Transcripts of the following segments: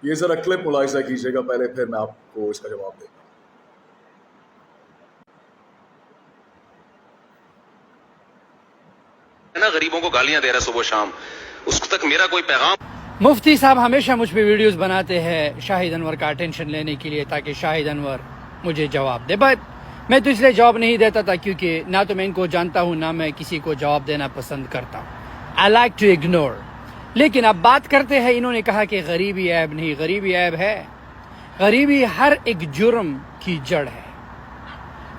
یہ ذرا کلپ ملاحظہ کیجیے گا پہلے، پھر میں آپ کو اس کا جواب دے گا۔ نا غریبوں کو گالیاں دے رہا صبح شام، اس تک میرا کوئی پیغام۔ مفتی صاحب ہمیشہ مجھ پہ ویڈیوز بناتے ہیں شاہد انور کا اٹینشن لینے کے لیے تاکہ شاہد انور مجھے جواب دے، بٹ میں تو اس لیے جواب نہیں دیتا تھا کیونکہ نہ تو میں ان کو جانتا ہوں نہ میں کسی کو جواب دینا پسند کرتا ہوں۔ I like to ignore۔ لیکن اب بات کرتے ہیں، انہوں نے کہا کہ غریبی عیب نہیں، غریبی عیب ہے۔ غریبی ہر ایک جرم کی جڑ ہے۔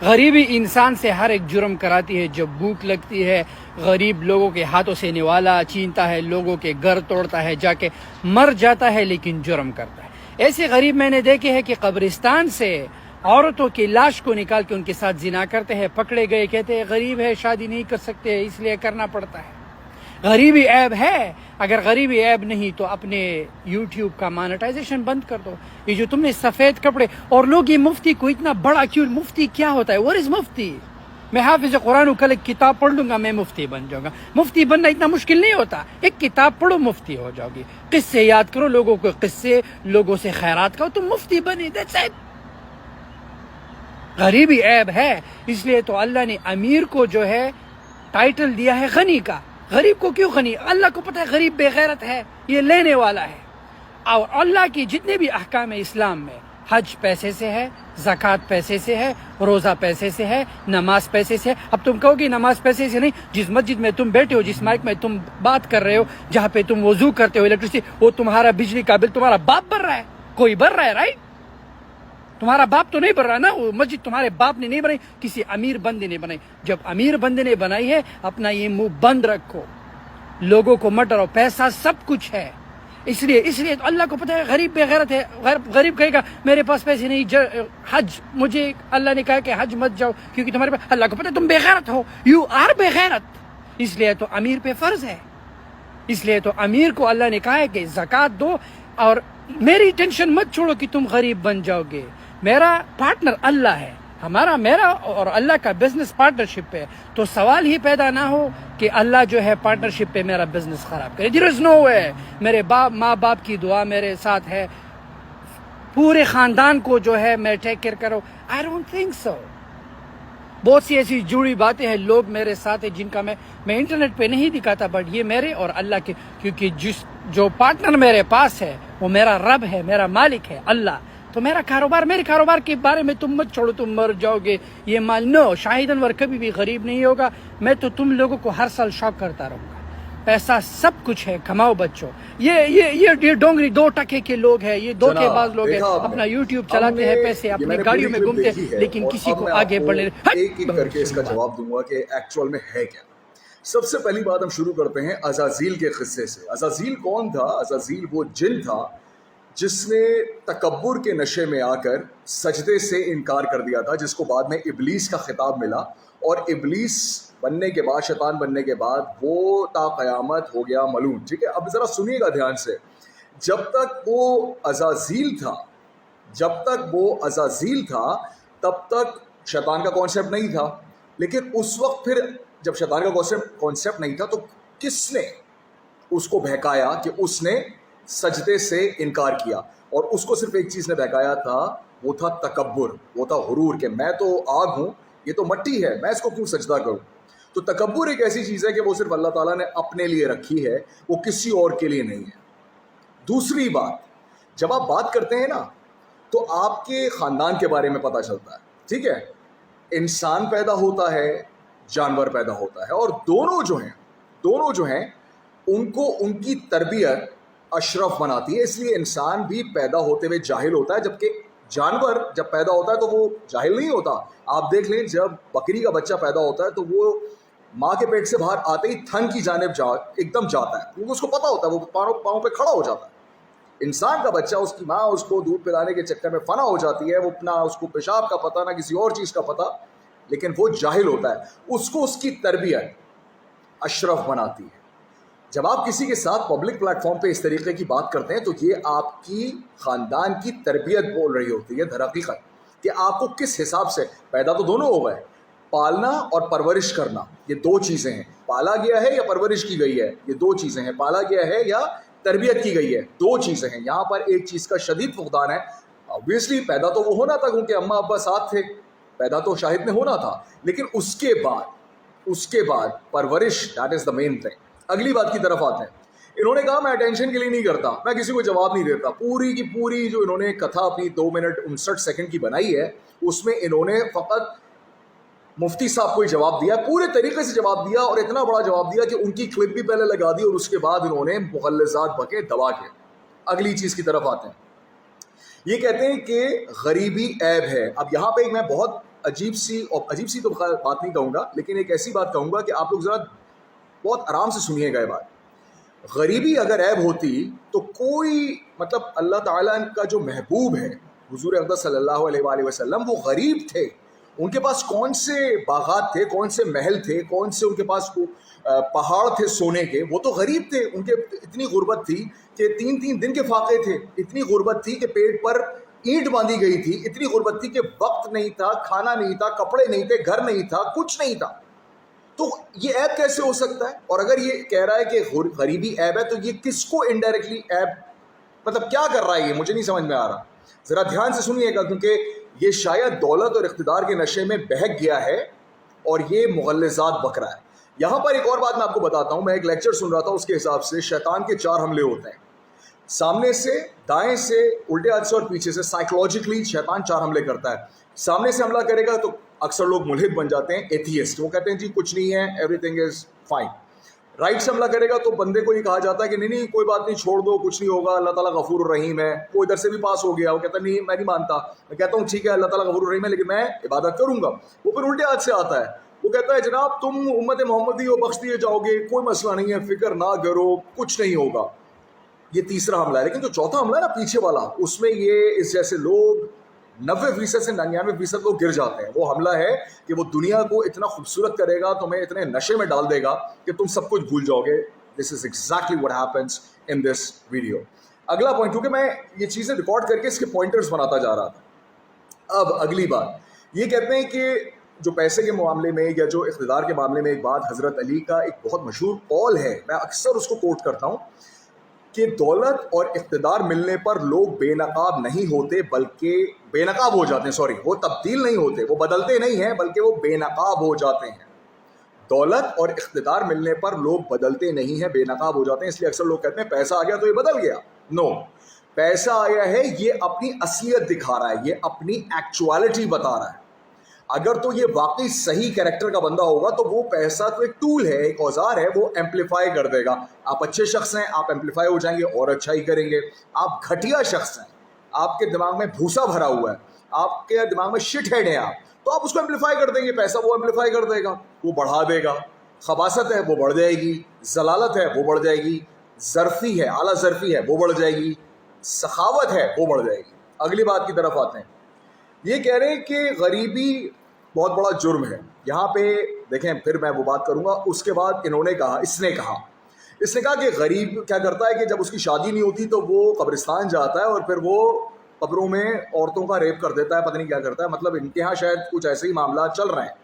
غریبی انسان سے ہر ایک جرم کراتی ہے۔ جب بھوک لگتی ہے غریب لوگوں کے ہاتھوں سے نوالا چھینتا ہے، لوگوں کے گھر توڑتا ہے، جا کے مر جاتا ہے لیکن جرم کرتا ہے۔ ایسے غریب میں نے دیکھے ہیں کہ قبرستان سے عورتوں کی لاش کو نکال کے ان کے ساتھ زنا کرتے ہیں، پکڑے گئے، کہتے ہیں غریب ہے شادی نہیں کر سکتے اس لیے کرنا پڑتا ہے۔ غریبی عیب ہے؟ اگر غریبی عیب نہیں تو اپنے یوٹیوب کا مانیٹائزیشن بند کر دو۔ یہ جو تم نے سفید کپڑے، اور لوگ یہ مفتی کو اتنا بڑا کیوں، مفتی کیا ہوتا ہے؟ what is مفتی؟ میں حافظ قرآن کل ایک کتاب پڑھ لوں گا میں مفتی بن جاؤں گا۔ مفتی بننا اتنا مشکل نہیں ہوتا، ایک کتاب پڑھو مفتی ہو جاؤ گی، قصے یاد کرو، لوگوں کے قصے، لوگوں سے خیرات کرو، تم مفتی بنے، that's it۔ غریبی عیب ہے، اس لیے تو اللہ نے امیر کو جو ہے ٹائٹل دیا ہے غنی کا۔ غریب کو کیوں غنی؟ اللہ کو پتہ ہے غریب بے غیرت ہے، یہ لینے والا ہے۔ اور اللہ کی جتنے بھی احکام اسلام میں، حج پیسے سے ہے، زکوٰۃ پیسے سے ہے، روزہ پیسے سے ہے، نماز پیسے سے ہے۔ اب تم کہو گی نماز پیسے سے نہیں، جس مسجد میں تم بیٹھے ہو، جس مائک میں تم بات کر رہے ہو، جہاں پہ تم وضو کرتے ہو، الیکٹریسٹی، وہ تمہارا بجلی کا بل تمہارا باپ بھر رہا ہے، کوئی بھر رہا ہے، رائٹ؟ تمہارا باپ تو نہیں بن رہا نا، وہ مسجد تمہارے باپ نے نہیں بنائی، کسی امیر بندے نے بنائی۔ جب امیر بندے نے بنائی ہے اپنا یہ منہ بند رکھو، لوگوں کو مت ڈراؤ، پیسہ سب کچھ ہے۔ اس لیے تو اللہ کو پتہ ہے غریب بے غیرت ہے۔ غریب کہے گا میرے پاس پیسے نہیں، حج، مجھے اللہ نے کہا کہ حج مت جاؤ کیونکہ تمہارے پاس، اللہ کو پتہ ہے تم بے غیرت ہو، یو آر بے غیرت۔ اس لیے تو امیر پہ فرض ہے، اس لیے تو امیر کو اللہ نے کہا ہے کہ زکوٰۃ دو، اور میری ٹینشن مت چھوڑو کہ تم غریب بن جاؤ گے۔ میرا پارٹنر اللہ ہے، میرا اور اللہ کا بزنس پارٹنرشپ ہے، تو سوال ہی پیدا نہ ہو کہ اللہ جو ہے پارٹنرشپ پہ میرا بزنس خراب کرے۔ دیر از نو وے۔ میرے ماں باپ کی دعا میرے ساتھ ہے، پورے خاندان کو جو ہے میں ٹیک کیئر کرو، آئی ڈونٹ تھنک سو۔ بہت سی ایسی جڑی باتیں ہیں، لوگ میرے ساتھ ہیں جن کا میں انٹرنیٹ پہ نہیں دکھاتا، بٹ یہ میرے اور اللہ کے، کیونکہ جو پارٹنر میرے پاس ہے وہ میرا رب ہے، میرا مالک ہے اللہ۔ تو میرے کاروبار کے بارے میں تم مت چھوڑو، تم مر جاؤ گے یہ مال، نو، شاہد انور کبھی بھی غریب نہیں ہوگا۔ میں تو تم لوگوں کو ہر سال شوق کرتا رہوں گا، پیسہ سب کچھ ہے، کماؤ بچوں۔ یہ ڈونگری 2% کے لوگ ہیں، یہ دھوکے باز لوگ ہیں، اپنا یوٹیوب چلاتے ہیں، پیسے اپنی گاڑیوں میں گھومتے ہیں لیکن کسی کو آگے بڑھنے۔ ایک ایک کر کے اس کا جواب دوں گا کہ ایکچوئل میں ہے کیا۔ سب سے پہلی بات ہم شروع کرتے ہیں عزازیل کے قصے سے۔ عزازیل کون تھا؟ عزازیل وہ جن تھا جس نے تکبر کے نشے میں آ کر سجدے سے انکار کر دیا تھا، جس کو بعد میں ابلیس کا خطاب ملا، اور ابلیس بننے کے بعد، شیطان بننے کے بعد وہ تا قیامت ہو گیا ملعون۔ ٹھیک ہے، اب ذرا سنیے گا دھیان سے۔ جب تک وہ عزازیل تھا تب تک شیطان کا کانسیپٹ نہیں تھا، لیکن اس وقت پھر جب شیطان کا کانسیپٹ نہیں تھا تو کس نے اس کو بہکایا کہ اس نے سجدے سے انکار کیا؟ اور اس کو صرف ایک چیز نے بہکایا تھا، وہ تھا تکبر، وہ تھا غرور، کہ میں تو آگ ہوں، یہ تو مٹی ہے، میں اس کو کیوں سجدہ کروں؟ تو تکبر ایک ایسی چیز ہے کہ وہ صرف اللہ تعالیٰ نے اپنے لیے رکھی ہے، وہ کسی اور کے لیے نہیں ہے۔ دوسری بات، جب آپ بات کرتے ہیں نا تو آپ کے خاندان کے بارے میں پتہ چلتا ہے، ٹھیک ہے؟ انسان پیدا ہوتا ہے، جانور پیدا ہوتا ہے، اور دونوں جو ہیں ان کو ان کی تربیت اشرف بناتی ہے۔ اس لیے انسان بھی پیدا ہوتے ہوئے جاہل ہوتا ہے، جبکہ جانور جب پیدا ہوتا ہے تو وہ جاہل نہیں ہوتا۔ آپ دیکھ لیں، جب بکری کا بچہ پیدا ہوتا ہے تو وہ ماں کے پیٹ سے باہر آتے ہی تھن کی جانب ایک دم جاتا ہے، کیونکہ اس کو پتا ہوتا ہے، وہ پاؤں پہ کھڑا ہو جاتا ہے۔ انسان کا بچہ، اس کی ماں اس کو دودھ پلانے کے چکر میں فنا ہو جاتی ہے، وہ نہ اس کو پیشاب کا پتہ، نہ کسی اور چیز کا پتہ، لیکن وہ جاہل ہوتا ہے۔ اس کو اس کی تربیت اشرف بناتی ہے۔ جب آپ کسی کے ساتھ پبلک پلیٹ فارم پہ اس طریقے کی بات کرتے ہیں تو یہ آپ کی خاندان کی تربیت بول رہی ہوتی ہے در حقیقت، کہ آپ کو کس حساب سے پیدا تو دونوں ہو گئے، پالنا اور پرورش کرنا، یہ دو چیزیں ہیں۔ پالا گیا ہے یا پرورش کی گئی ہے، یہ دو چیزیں ہیں، پالا گیا ہے یا تربیت کی گئی ہے. دو چیزیں ہیں یہاں پر. ایک چیز کا شدید فقدان ہے. obviously پیدا تو وہ ہونا تھا کیونکہ اماں ابا ساتھ تھے, پیدا تو شاہد نے ہونا تھا, لیکن اس کے بعد پرورش, that is the main thing. اگلی بات کی طرف آتے ہیں. انہوں نے کہا میں اٹینشن کے لیے نہیں کرتا, میں کسی کو جواب نہیں دیتا. پوری کی پوری جو انہوں نے کتھا اپنی 2 منٹ 59 سیکنڈ کی بنائی ہے, اس میں انہوں نے فقط مفتی صاحب کو ہی جواب دیا, پورے طریقے سے جواب دیا, اور اتنا بڑا جواب دیا کہ ان کی کلپ بھی پہلے لگا دی, اور اس کے بعد انہوں نے مغلظات بکے دبا کے. اگلی چیز کی طرف آتے ہیں. یہ کہتے ہیں کہ غریبی عیب ہے. اب یہاں پہ میں بہت عجیب سی تو بات نہیں کہوں گا, لیکن ایک ایسی بات کہوں گا کہ آپ لوگ ذرا بہت آرام سے سنیے گا یہ بات. غریبی اگر عیب ہوتی تو کوئی مطلب اللہ تعالیٰ کا جو محبوب ہے حضور اقدس صلی اللہ علیہ وآلہ وسلم, وہ غریب تھے. ان کے پاس کون سے باغات تھے, کون سے محل تھے, کون سے ان کے پاس پہاڑ تھے سونے کے؟ وہ تو غریب تھے. ان کے اتنی غربت تھی کہ 3 دن کے فاقے تھے. اتنی غربت تھی کہ پیٹ پر اینٹ باندھی گئی تھی. اتنی غربت تھی کہ وقت نہیں تھا, کھانا نہیں تھا, کپڑے نہیں تھے, گھر نہیں تھا, کچھ نہیں تھا. تو یہ عیب کیسے ہو سکتا ہے؟ اور اگر یہ کہہ رہا ہے کہ غریبی عیب ہے, تو یہ کس کو انڈائریکٹلی عیب, مطلب کیا کر رہا ہے یہ مجھے نہیں سمجھ میں آ رہا. ذرا دھیان سے سنیے گا, کیونکہ یہ شاید دولت اور اقتدار کے نشے میں بہک گیا ہے اور یہ مغلظات بک رہا ہے. یہاں پر ایک اور بات میں آپ کو بتاتا ہوں. میں ایک لیکچر سن رہا تھا, اس کے حساب سے شیطان کے 4 حملے ہوتے ہیں. سامنے سے, دائیں سے, الٹے ہاتھ سے اور پیچھے سے. سائیکولوجیکلی شیطان 4 حملے کرتا ہے. سامنے سے حملہ کرے گا تو اکثر لوگ ملحد بن جاتے ہیں, ایتھیسٹ. وہ کہتے ہیں جی کچھ نہیں ہے, everything is fine. Right سے حملہ کرے گا تو بندے کو یہ کہا جاتا ہے کہ نہیں کوئی بات نہیں, چھوڑ دو, کچھ نہیں ہوگا, اللہ تعالیٰ غفور الرحیم ہے. وہ ادھر سے بھی پاس ہو گیا, وہ کہتا ہے نہیں میں نہیں مانتا. میں کہتا ہوں ٹھیک ہے اللہ تعالیٰ غفور الرحیم ہے, لیکن میں عبادت کروں گا. وہ پھر الٹے ہاتھ سے آتا ہے, وہ کہتا ہے جناب تم امت محمدی ہو, بخش دیے جاؤ گے, کوئی مسئلہ نہیں ہے, فکر نہ کرو, کچھ نہیں ہوگا. یہ تیسرا حملہ ہے. لیکن جو چوتھا حملہ ہے نا پیچھے والا, اس میں یہ اس جیسے لوگ 90% سے 99% لوگ گر جاتے ہیں. وہ حملہ ہے کہ وہ دنیا کو اتنا خوبصورت کرے گا, تمہیں اتنے نشے میں ڈال دے گا کہ تم سب کچھ بھول جاؤ گے. This is exactly what happens in this video. اگلا پوائنٹ, کیونکہ میں یہ چیزیں ریکارڈ کر کے اس کے پوائنٹرز بناتا جا رہا تھا. اب اگلی بات یہ کہتے ہیں کہ جو پیسے کے معاملے میں یا جو اقتدار کے معاملے میں ایک بات حضرت علی کا ایک بہت مشہور قول ہے, میں اکثر اس کو کوٹ کرتا ہوں کہ دولت اور اقتدار ملنے پر لوگ بے نقاب نہیں ہوتے بلکہ بے نقاب ہو جاتے ہیں. سوری, وہ تبدیل نہیں ہوتے, وہ بدلتے نہیں ہیں, بلکہ وہ بے نقاب ہو جاتے ہیں. دولت اور اقتدار ملنے پر لوگ بدلتے نہیں ہیں, بے نقاب ہو جاتے ہیں. اس لیے اکثر لوگ کہتے ہیں پیسہ آ گیا تو یہ بدل گیا. نو, پیسہ آیا ہے یہ اپنی اصلیت دکھا رہا ہے, یہ اپنی ایکچوالٹی بتا رہا ہے. اگر تو یہ واقعی صحیح کیریکٹر کا بندہ ہوگا تو وہ پیسہ تو ایک ٹول ہے, ایک اوزار ہے, وہ ایمپلیفائی کر دے گا. آپ اچھے شخص ہیں, آپ ایمپلیفائی ہو جائیں گے اور اچھائی کریں گے. آپ گھٹیا شخص ہیں, آپ کے دماغ میں بھوسا بھرا ہوا ہے, آپ کے دماغ میں شٹ ہیڈ ہیں آپ, تو آپ اس کو ایمپلیفائی کر دیں گے. پیسہ وہ ایمپلیفائی کر دے گا, وہ بڑھا دے گا. خباثت ہے وہ بڑھ جائے گی, ضلالت ہے وہ بڑھ جائے گی, ظرفی ہے, اعلیٰ ظرفی ہے وہ بڑھ جائے گی, سخاوت ہے وہ بڑھ جائے گی. اگلی بات کی طرف آتے ہیں. یہ کہہ رہے ہیں کہ غریبی بہت بڑا جرم ہے. یہاں پہ دیکھیں, پھر میں وہ بات کروں گا. اس کے بعد انہوں نے کہا, اس نے کہا کہ غریب کیا کرتا ہے کہ جب اس کی شادی نہیں ہوتی تو وہ قبرستان جاتا ہے اور پھر وہ قبروں میں عورتوں کا ریپ کر دیتا ہے, پتہ نہیں کیا کرتا ہے. مطلب ان کے یہاں شاید کچھ ایسے ہی معاملات چل رہے ہیں.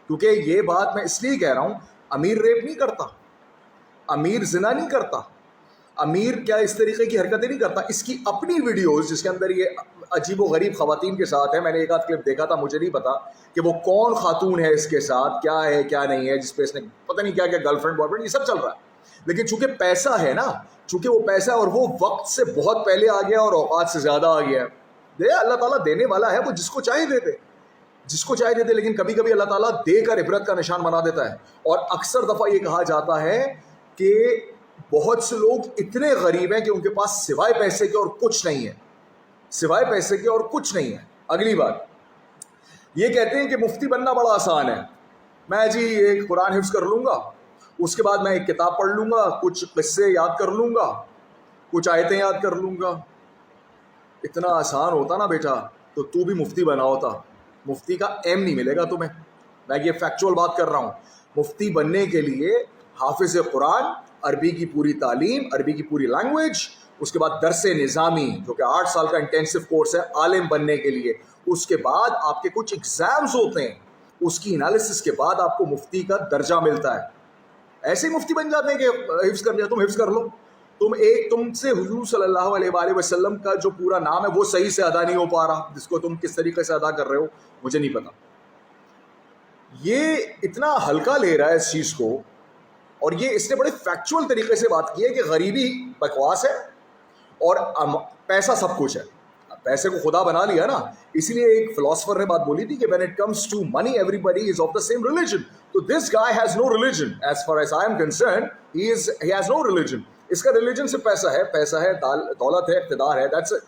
کیونکہ یہ بات میں اس لیے کہہ رہا ہوں, امیر ریپ نہیں کرتا, امیر زنا نہیں کرتا, امیر کیا اس طریقے کی حرکتیں نہیں کرتا. اس کی اپنی ویڈیوز جس کے اندر یہ عجیب و غریب خواتین کے ساتھ ہے, میں نے ایک آدھ کلپ دیکھا تھا, مجھے نہیں پتا کہ وہ کون خاتون ہے اس کے ساتھ, کیا ہے کیا نہیں ہے, جس پہ اس نے پتہ نہیں کیا گرل فرینڈ بوائے فرینڈ یہ سب چل رہا ہے. لیکن چونکہ پیسہ ہے نا, چونکہ وہ پیسہ ہے اور وہ وقت سے بہت پہلے آ گیا اور اوقات سے زیادہ آ گیا ہے. اللہ تعالیٰ دینے والا ہے, وہ جس کو چاہے دے دے, جس کو چاہے دے دے. لیکن کبھی کبھی اللہ تعالیٰ دے کر عبرت کا نشان بنا دیتا ہے. اور اکثر دفعہ یہ کہا جاتا ہے کہ بہت سے لوگ اتنے غریب ہیں کہ ان کے پاس سوائے پیسے کے اور کچھ نہیں ہے, سوائے پیسے کے اور کچھ نہیں ہے. اگلی بات یہ کہتے ہیں کہ مفتی بننا بڑا آسان ہے. میں جی ایک قرآن حفظ کر لوں گا, اس کے بعد میں ایک کتاب پڑھ لوں گا, کچھ قصے یاد کر لوں گا, کچھ آیتیں یاد کر لوں گا. اتنا آسان ہوتا نا بیٹا تو بھی مفتی بنا ہوتا. مفتی کا ایم نہیں ملے گا تمہیں, میں یہ فیکچوئل بات کر رہا ہوں. مفتی بننے کے لیے حافظ قرآن, عربی کی پوری تعلیم, عربی کی پوری لینگویج, اس کے بعد درس نظامی جو کہ 8 سال کا انٹینسو کورس ہے عالم بننے کے لیے, اس کے بعد آپ کے کچھ ایگزامز ہوتے ہیں, اس کی انالیسس کے بعد آپ کو مفتی کا درجہ ملتا ہے. ایسے ہی مفتی بن جاتے ہیں کہ حفظ کر لیا, تم حفظ کر لو, تم سے حضور صلی اللہ علیہ وآلہ وسلم کا جو پورا نام ہے وہ صحیح سے ادا نہیں ہو پا رہا، جس کو تم کس طریقے سے ادا کر رہے ہو مجھے نہیں پتا. یہ اتنا ہلکا لے رہا ہے اس چیز کو، اور یہ اس نے بڑے فیکچول طریقے سے بات کی ہے کہ غریبی بکواس ہے اور پیسہ سب کچھ ہے. پیسے کو خدا بنا لیا نا، اسی لیے ایک فلاسفر نے بات بولی تھی کہ when it comes to money everybody is of the same religion. So this guy has no religion as far as I am concerned. He has no religion. اس کا ریلیجن صرف پیسہ ہے دولت ہے، اقتدار ہے، that's it.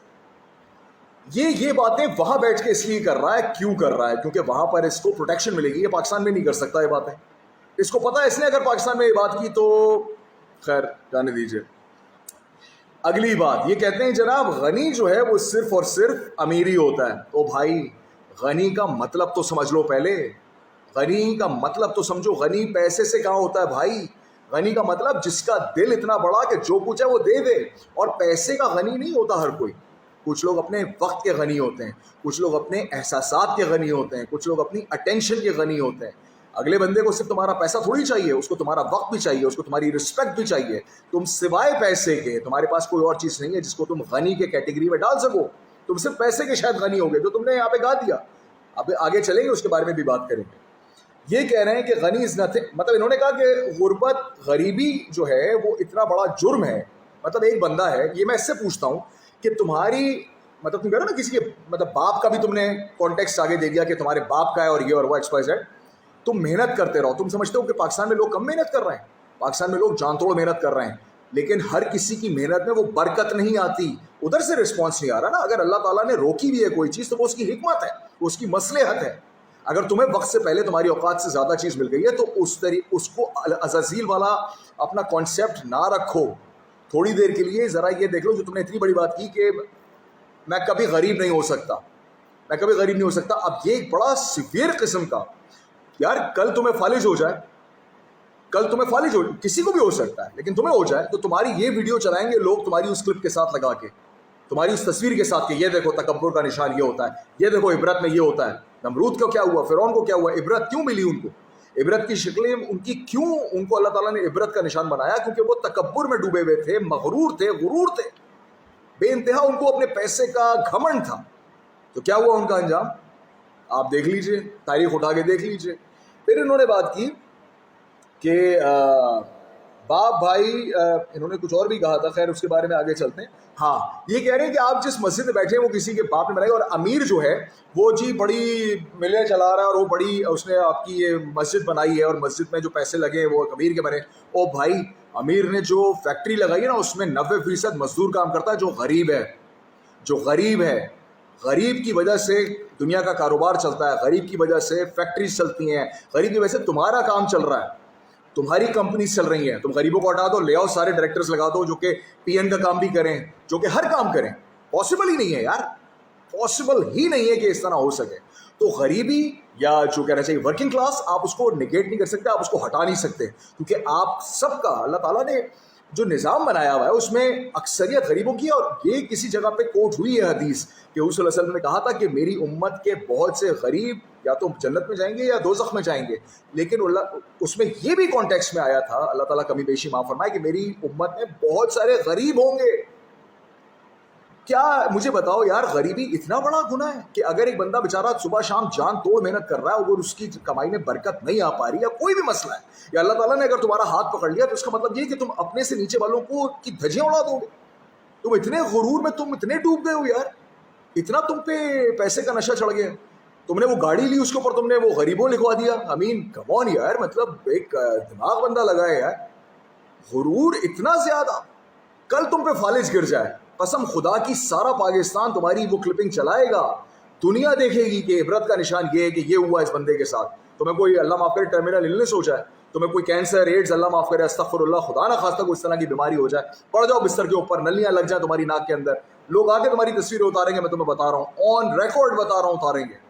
یہ باتیں وہاں بیٹھ کے اس لیے کر رہا ہے. کیوں کر رہا ہے؟ کیونکہ وہاں پر اس کو پروٹیکشن ملے گی. یہ پاکستان میں نہیں کر سکتا یہ باتیں. اس کو پتا ہے اس نے اگر پاکستان میں یہ بات کی تو خیر جانے دیجیے. اگلی بات یہ کہتے ہیں جناب غنی جو ہے وہ صرف اور صرف امیر ہی ہوتا ہے. او بھائی غنی کا مطلب تو سمجھ لو پہلے. غنی کا مطلب تو سمجھو. غنی پیسے سے کہاں ہوتا ہے بھائی؟ غنی کا مطلب جس کا دل اتنا بڑا کہ جو کچھ ہے وہ دے دے. اور پیسے کا غنی نہیں ہوتا ہر کوئی. کچھ لوگ اپنے وقت کے غنی ہوتے ہیں، کچھ لوگ اپنے احساسات کے غنی ہوتے ہیں، کچھ لوگ اپنی اٹینشن کے غنی ہوتے ہیں. اگلے بندے کو صرف تمہارا پیسہ تھوڑی چاہیے، اس کو تمہارا وقت بھی چاہیے، اس کو تمہاری رسپیکٹ بھی چاہیے. تم سوائے پیسے کے تمہارے پاس کوئی اور چیز نہیں ہے جس کو تم غنی کے کیٹیگری میں ڈال سکو. تم صرف پیسے کے شاید غنی ہو گئے جو تم نے یہاں پہ گا دیا. اب آگے چلیں گے اس کے بارے میں بھی بات کریں گے. یہ کہہ رہے ہیں کہ غنی از نتھنگ، مطلب انہوں نے کہا کہ غربت غریبی جو ہے وہ اتنا بڑا جرم ہے. مطلب ایک بندہ ہے، یہ میں اس سے پوچھتا ہوں کہ تمہاری مطلب تم کہہ رہے ہو نا کسی کے مطلب باپ کا بھی تم نے کانٹیکسٹ آگے دے دیا کہ تمہارے باپ کا ہے اور یہ اور وہ ایکس وائی زیڈ. تم محنت کرتے رہو. تم سمجھتے ہو کہ پاکستان میں لوگ کم محنت کر رہے ہیں؟ پاکستان میں لوگ جان توڑ محنت کر رہے ہیں، لیکن ہر کسی کی محنت میں وہ برکت نہیں آتی. ادھر سے رسپانس نہیں آ رہا نا. اگر اللہ تعالیٰ نے روکی بھی ہے کوئی چیز تو وہ اس کی حکمت ہے، وہ اس کی مصلحت ہے. اگر تمہیں وقت سے پہلے تمہاری اوقات سے زیادہ چیز مل گئی ہے تو اس کو عزازیل والا اپنا کانسیپٹ نہ رکھو. تھوڑی دیر کے لیے ذرا یہ دیکھ لو جو تم نے اتنی بڑی بات کی کہ میں کبھی غریب نہیں ہو سکتا، میں کبھی غریب نہیں ہو سکتا. اب یہ ایک بڑا سیویئر قسم کا، یار کل تمہیں فالج ہو جائے، کل تمہیں فالج ہو، کسی کو بھی ہو سکتا ہے لیکن تمہیں ہو جائے تو تمہاری یہ ویڈیو چلائیں گے لوگ تمہاری اس کلپ کے ساتھ لگا کے، تمہاری اس تصویر کے ساتھ کہ یہ دیکھو تکبر کا نشان یہ ہوتا ہے، یہ دیکھو عبرت میں یہ ہوتا ہے. نمرود کو کیا ہوا، فرعون کو کیا ہوا، عبرت کیوں ملی ان کو؟ عبرت کی شکلیں ان کی کیوں ان کو اللہ تعالیٰ نے عبرت کا نشان بنایا؟ کیونکہ وہ تکبر میں ڈوبے ہوئے تھے، مغرور تھے، غرور تھے، بے انتہا ان کو اپنے پیسے کا گھمنڈ تھا. تو کیا ہوا ان کا انجام؟ آپ دیکھ لیجئے، تاریخ اٹھا کے دیکھ لیجئے. پھر انہوں نے بات کی کہ باپ بھائی، انہوں نے کچھ اور بھی کہا تھا، خیر اس کے بارے میں آگے چلتے ہیں. ہاں یہ کہہ رہے ہیں کہ آپ جس مسجد میں بیٹھے ہیں وہ کسی کے باپ نے بنائی، اور امیر جو ہے وہ جی بڑی ملیں چلا رہا ہے اور وہ بڑی اس نے آپ کی یہ مسجد بنائی ہے اور مسجد میں جو پیسے لگے وہ امیر کے بنے. او بھائی امیر نے جو فیکٹری لگائی ہے نا اس میں 90% مزدور کام کرتا ہے جو غریب ہے، جو غریب ہے. غریب کی وجہ سے دنیا کا کاروبار چلتا ہے، غریب کی وجہ سے فیکٹریز چلتی ہیں، غریب کی وجہ سے تمہارا کام چل رہا ہے، تمہاری کمپنیز چل رہی ہیں. تم غریبوں کو ہٹا دو، لے آؤ سارے ڈائریکٹرز لگا دو جو کہ پی این کا کام بھی کریں، جو کہ ہر کام کریں. پاسبل ہی نہیں ہے یار، پاسبل ہی نہیں ہے کہ اس طرح ہو سکے. تو غریبی یا جو کہنا چاہیے ورکنگ کلاس، آپ اس کو نگیٹ نہیں کر سکتے، آپ اس کو ہٹا نہیں سکتے، کیونکہ آپ سب کا اللہ تعالیٰ نے جو نظام بنایا ہوا ہے اس میں اکثریت غریبوں کی ہے. اور یہ کسی جگہ پہ کوٹ ہوئی ہے حدیث کہ حضور صلی اللہ علیہ وسلم نے کہا تھا کہ میری امت کے بہت سے غریب یا تو جنت میں جائیں گے یا دوزخ میں جائیں گے. لیکن اس میں یہ بھی کانٹیکسٹ میں آیا تھا، اللہ تعالیٰ کمی بیشی معاف فرمائے، کہ میری امت میں بہت سارے غریب ہوں گے. کیا مجھے بتاؤ یار، غریبی اتنا بڑا گناہ ہے کہ اگر ایک بندہ بیچارہ صبح شام جان توڑ محنت کر رہا ہے اور اس کی کمائی میں برکت نہیں آ پا رہی یا کوئی بھی مسئلہ ہے، یا اللہ تعالیٰ نے اگر تمہارا ہاتھ پکڑ لیا تو اس کا مطلب یہ کہ تم اپنے سے نیچے والوں کو کی دھجیاں اڑا دو گے. تم اتنے غرور میں تم اتنے ڈوب گئے ہو یار، اتنا تم پہ پیسے کا نشہ چڑھ گیا. تم نے وہ گاڑی لی، اس کے اوپر تم نے وہ غریبوں لکھوا دیا. کم آن یار، مطلب ایک دماغ بندہ لگائے یار. غرور اتنا زیادہ، کل تم پہ فالج گر جائے، قسم خدا کی سارا پاکستان تمہاری وہ کلپنگ چلائے گا، دنیا دیکھے گی کہ عبرت کا نشان یہ ہے کہ یہ ہوا اس بندے کے ساتھ. تمہیں کوئی اللہ معاف کرے ٹرمینل النس ہو جائے، تمہیں کوئی کینسر، ایڈز، اللہ معاف کرے، استغفر اللہ، خدا نہ خواستہ کوئی اس طرح کی بیماری ہو جائے، پڑ جاؤ بستر کے اوپر، نلیاں لگ جائیں تمہاری ناک کے اندر، لوگ آ کے تمہاری تصویریں اتاریں گے. میں تمہیں بتا رہا ہوں، آن ریکارڈ بتا رہا ہوں، اتاریں گے.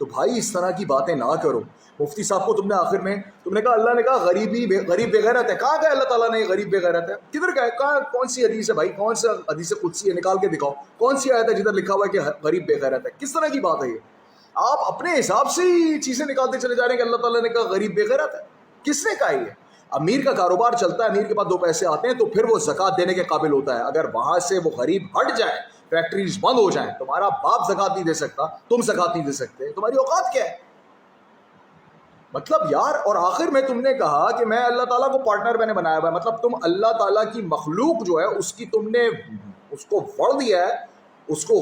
تو بھائی اس طرح کی باتیں نہ کرو. مفتی صاحب کو تم نے آخر میں تم نے کہا اللہ نے کہا غریب بغیرت ہے. کہاں گئے اللہ تعالیٰ نے غریب بغیرت ہے؟ کدھر گئے؟ کہاں؟ کون سی حدیث ہے بھائی؟ کون سا حدیث قدسی ہے؟ نکال کے دکھاؤ. کون سی آیت ہے جدھر لکھا ہوا ہے کہ غریب بغیرت ہے؟ کس طرح کی بات ہے یہ؟ آپ اپنے حساب سے ہی چیزیں نکالتے چلے جا رہے ہیں کہ اللہ تعالیٰ نے کہا غریب بغیرت ہے. کس نے کہا یہ؟ امیر کا کاروبار چلتا ہے, امیر کے پاس 2 پیسے آتے ہیں تو پھر وہ زکوٰۃ دینے کے قابل ہوتا ہے. اگر وہاں سے وہ غریب ہٹ جائے, فیکٹریز بند ہو جائیں, تمہارا باپ زکوٰۃ نہیں دے سکتا, تم زکوٰۃ نہیں دے سکتے, تمہاری اوقات کیا ہے؟ مطلب یار, اور آخر میں تم نے کہا کہ میں اللہ تعالیٰ کو پارٹنر میں نے بنایا ہوا ہے. مطلب تم اللہ تعالیٰ کی مخلوق جو ہے اس کی تم نے اس کو وڑ دیا ہے, اس کو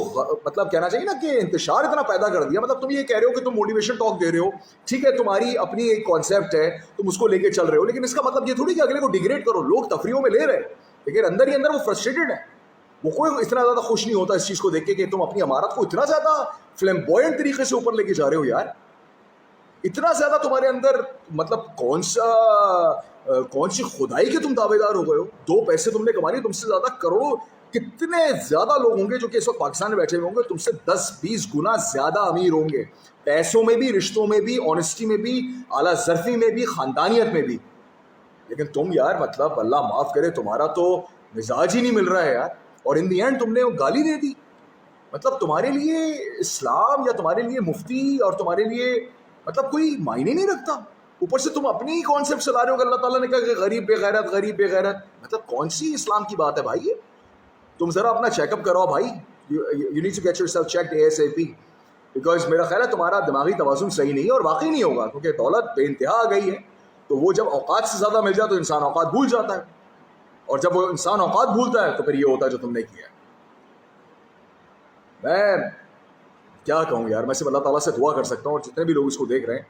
مطلب کہنا چاہیے نا کہ انتشار اتنا پیدا کر دیا. مطلب تم یہ کہہ رہے ہو کہ تم موٹیویشن ٹاک دے رہے ہو, ٹھیک ہے, تمہاری اپنی ایک کانسیپٹ ہے, تم اس کو لے کے چل رہے ہو, لیکن اس کا مطلب یہ تھوڑی کہ اگلے کو ڈیگریڈ کرو. لوگ تفریحوں میں لے رہے ہیں, لیکن اندر ہی اندر وہ فرسٹریٹڈ ہے. وہ کوئی اتنا زیادہ خوش نہیں ہوتا اس چیز کو دیکھ کے کہ تم اپنی عمارت کو اتنا زیادہ فلیمبوئنٹ طریقے سے اوپر لے کے جا رہے ہو. یار اتنا زیادہ تمہارے اندر مطلب کون سی خدائی کے تم دعوے دار ہو گئے ہو. 2 پیسے تم نے کمائے, تم سے زیادہ کروڑوں کتنے زیادہ لوگ ہوں گے جو کہ اس وقت پاکستان میں بیٹھے ہوئے ہوں گے, تم سے 10-20 گنا زیادہ امیر ہوں گے, پیسوں میں بھی, رشتوں میں بھی, آنیسٹی میں بھی, اعلیٰ ظرفی میں بھی, خاندانیت میں بھی. لیکن تم یار مطلب اللہ معاف کرے, تمہارا تو مزاج ہی نہیں مل رہا ہے یار. اور ان دی اینڈ تم نے گالی دے دی. مطلب تمہارے لیے اسلام یا تمہارے لیے مفتی اور تمہارے لیے مطلب کوئی معنی نہیں رکھتا. اوپر سے تم اپنی کانسیپٹ چلا رہے ہو کہ اللہ تعالیٰ نے کہا کہ غریب بے غیرت, غریب بے غیرت. مطلب کون سی اسلام کی بات ہے بھائی یہ؟ تم ذرا اپنا چیک اپ کرواؤ بھائی. You need to get yourself checked ASAP, because میرا خیال ہے تمہارا دماغی توازن صحیح نہیں ہے, اور واقعی نہیں ہوگا, کیونکہ دولت بے انتہا آ گئی ہے. تو وہ جب اوقات سے زیادہ مل جائے تو انسان اوقات بھول جاتا ہے, اور جب وہ انسان اوقات بھولتا ہے تو پھر یہ ہوتا ہے جو تم نے کیا. میں کیا کہوں یار, میں صرف اللہ تعالیٰ سے دعا کر سکتا ہوں, اور جتنے بھی لوگ اس کو دیکھ رہے ہیں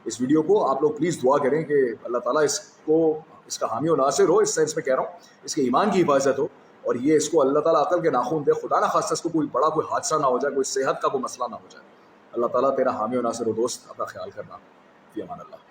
اس ویڈیو کو, آپ لوگ پلیز دعا کریں کہ اللہ تعالیٰ اس کا حامی و ناصر ہو. اس سینس میں کہہ رہا ہوں, اس کے ایمان کی حفاظت ہو, اور یہ اس کو اللہ تعالیٰ عقل کے ناخن دے. خدا نہ خواستہ اس کو کوئی بڑا کوئی حادثہ نہ ہو جائے, کوئی صحت کا کوئی مسئلہ نہ ہو جائے. اللہ تعالیٰ تیرا حامی و ناصر و دوست. اپنا خیال کرنا. فی امان اللہ.